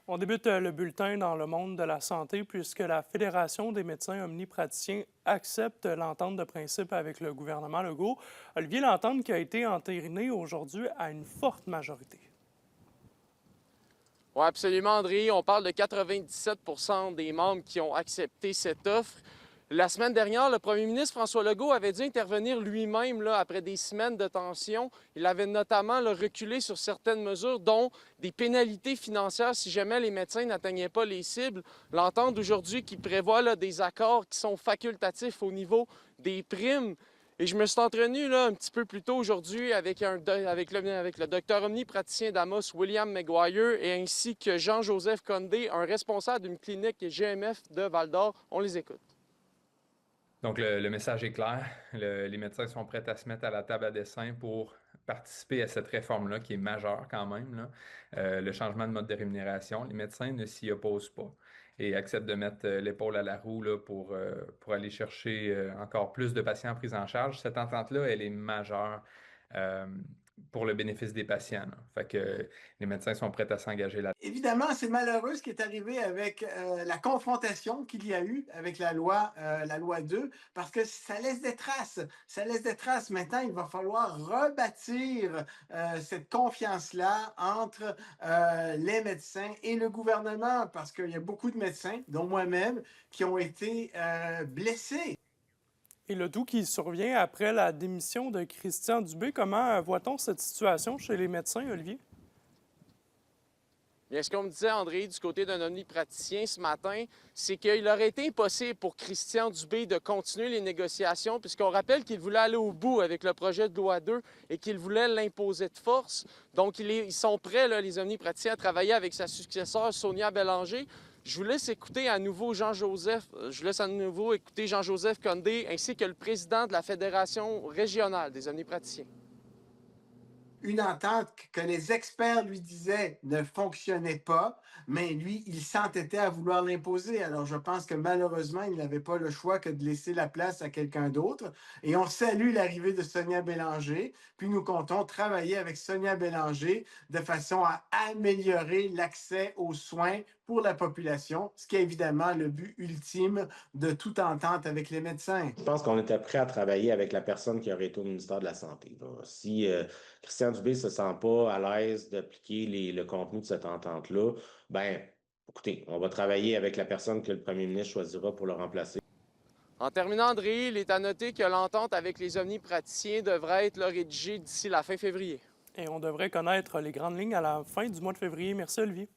On débute le bulletin dans le monde de la santé puisque la Fédération des médecins omnipraticiens accepte l'entente de principe avec le gouvernement Legault. Olivier, l'entente qui a été entérinée aujourd'hui à une forte majorité. Oui, absolument, André. On parle de 97 des membres qui ont accepté cette offre. La semaine dernière, le premier ministre François Legault avait dû intervenir lui-même après des semaines de tension. Il avait notamment reculé sur certaines mesures, dont des pénalités financières si jamais les médecins n'atteignaient pas les cibles. L'entente d'aujourd'hui qui prévoit des accords qui sont facultatifs au niveau des primes. Et je me suis entretenu un petit peu plus tôt aujourd'hui avec le docteur omnipraticien d'Amos, William Maguire, et ainsi que Jean-Joseph Condé, un responsable d'une clinique GMF de Val-d'Or. On les écoute. Donc, le message est clair. Les médecins sont prêts à se mettre à la table à dessin pour participer à cette réforme-là, qui est majeure quand même, là. Le changement de mode de rémunération. Les médecins ne s'y opposent pas et acceptent de mettre l'épaule à la roue là, pour aller chercher encore plus de patients pris en charge. Cette entente-là, elle est majeure euh, pour le bénéfice des patients, là. Fait que les médecins sont prêts à s'engager là. Évidemment, c'est malheureux ce qui est arrivé avec la confrontation qu'il y a eu avec la loi 2, parce que ça laisse des traces. Ça laisse des traces. Maintenant, il va falloir rebâtir cette confiance-là entre les médecins et le gouvernement, parce qu'il y a beaucoup de médecins, dont moi-même, qui ont été blessés. Et le tout qui survient après la démission de Christian Dubé. Comment voit-on cette situation chez les médecins, Olivier? Bien, ce qu'on me disait, André, du côté d'un omnipraticien ce matin, c'est qu'il aurait été impossible pour Christian Dubé de continuer les négociations, puisqu'on rappelle qu'il voulait aller au bout avec le projet de loi 2 et qu'il voulait l'imposer de force. Donc, ils sont prêts, les omnipraticiens, à travailler avec sa successeur, Sonia Bélanger. Je vous laisse écouter à nouveau Jean-Joseph Condé, ainsi que le président de la Fédération régionale des omnipraticiens. Une entente que les experts lui disaient ne fonctionnait pas, mais lui, il s'entêtait à vouloir l'imposer. Alors, je pense que malheureusement, il n'avait pas le choix que de laisser la place à quelqu'un d'autre. Et on salue l'arrivée de Sonia Bélanger, puis nous comptons travailler avec Sonia Bélanger de façon à améliorer l'accès aux soins pour la population, ce qui est évidemment le but ultime de toute entente avec les médecins. Je pense qu'on était prêt à travailler avec la personne qui aurait été au ministère de la Santé, là. Si Christian Dubé ne se sent pas à l'aise d'appliquer le contenu de cette entente-là, ben, écoutez, on va travailler avec la personne que le premier ministre choisira pour le remplacer. En terminant, André, il est à noter que l'entente avec les omnipraticiens devrait être rédigée d'ici la fin février. Et on devrait connaître les grandes lignes à la fin du mois de février. Merci, Olivier.